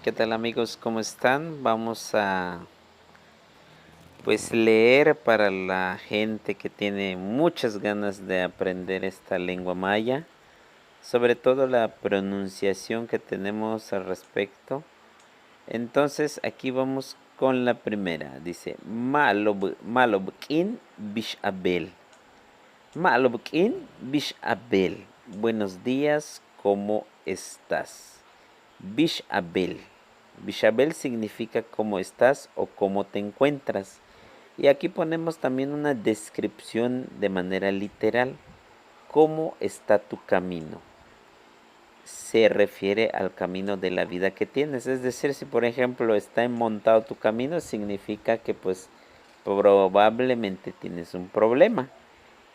¿Qué tal amigos? ¿Cómo están? Vamos a leer para la gente que tiene muchas ganas de aprender esta lengua maya, sobre todo la pronunciación que tenemos al respecto. Entonces aquí vamos con la primera. Dice Malobkin Bish Abel. Malobkin Bish Abel. Buenos días, ¿cómo estás? Bish Abel. Bishabel significa cómo estás o cómo te encuentras. Y aquí ponemos también una descripción de manera literal. ¿Cómo está tu camino? Se refiere al camino de la vida que tienes. Es decir, si por ejemplo está enmontado tu camino, significa que pues probablemente tienes un problema.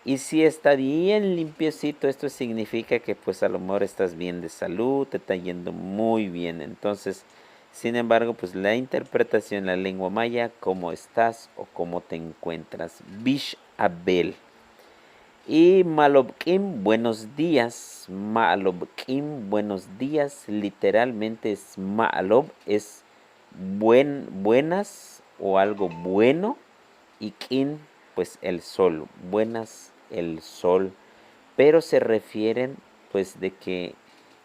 Y si está bien limpiecito, esto significa que pues a lo mejor estás bien de salud, te está yendo muy bien. Entonces, sin embargo, pues la interpretación en la lengua maya, cómo estás o cómo te encuentras. Bish Abel. Y Malobkim, buenos días. Malobkim, buenos días. Literalmente es Malob, es buenas o algo bueno. Y Kin, pues el sol. Buenas, el sol. Pero se refieren pues de que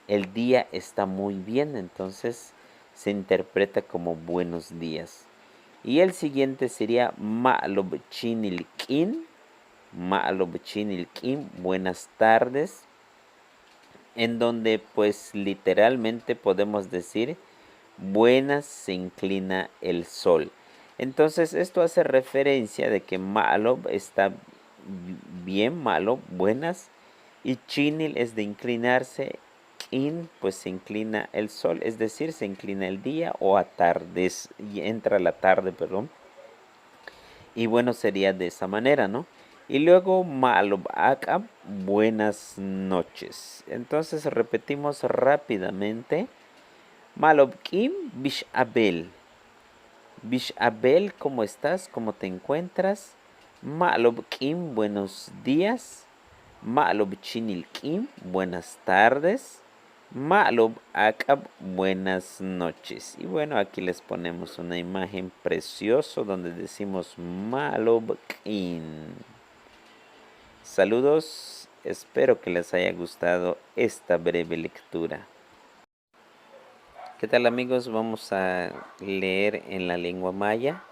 el día está muy bien. Entonces se interpreta como buenos días. Y el siguiente sería Malob Chinilkin. Ma'alobchinilkim, buenas tardes, en donde pues literalmente podemos decir buenas se inclina el sol. Entonces esto hace referencia de que Ma'alob está bien, Ma'alob, buenas, y Chinil es de inclinarse, Kin pues se inclina el sol, es decir, se inclina el día o atardes, y entra la tarde, perdón. Y bueno, sería de esa manera, ¿no? Y luego Malob Akab, buenas noches. Entonces repetimos rápidamente. Malob Kim Bish Abel. Bish Abel, ¿cómo estás? ¿Cómo te encuentras? Malob Kim, buenos días. Malob Chinil Kim, buenas tardes. Malob Akab, buenas noches. Y bueno, aquí les ponemos una imagen preciosa donde decimos Malob Kim. Saludos, espero que les haya gustado esta breve lectura. ¿Qué tal amigos? Vamos a leer en la lengua maya.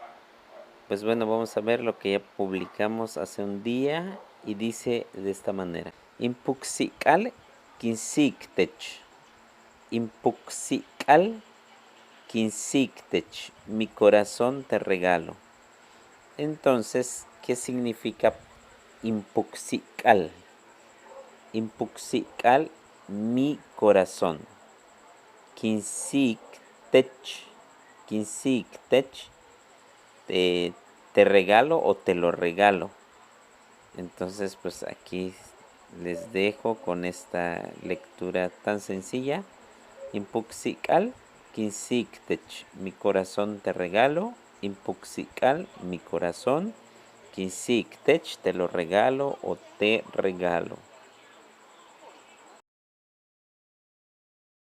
Pues bueno, vamos a ver lo que ya publicamos hace un día y dice de esta manera. Impuxikal kinsiktech. Impuxikal kinsiktech. Mi corazón te regalo. Entonces, ¿qué significa impuxikal? Impuxikal, mi corazón. Kinsiktech. Kinsiktech. Te regalo o te lo regalo. Entonces pues aquí les dejo con esta lectura tan sencilla. Impuxikal, kinsiktech, mi corazón te regalo. Impuxikal, mi corazón. Kinsiktech, te lo regalo o te regalo.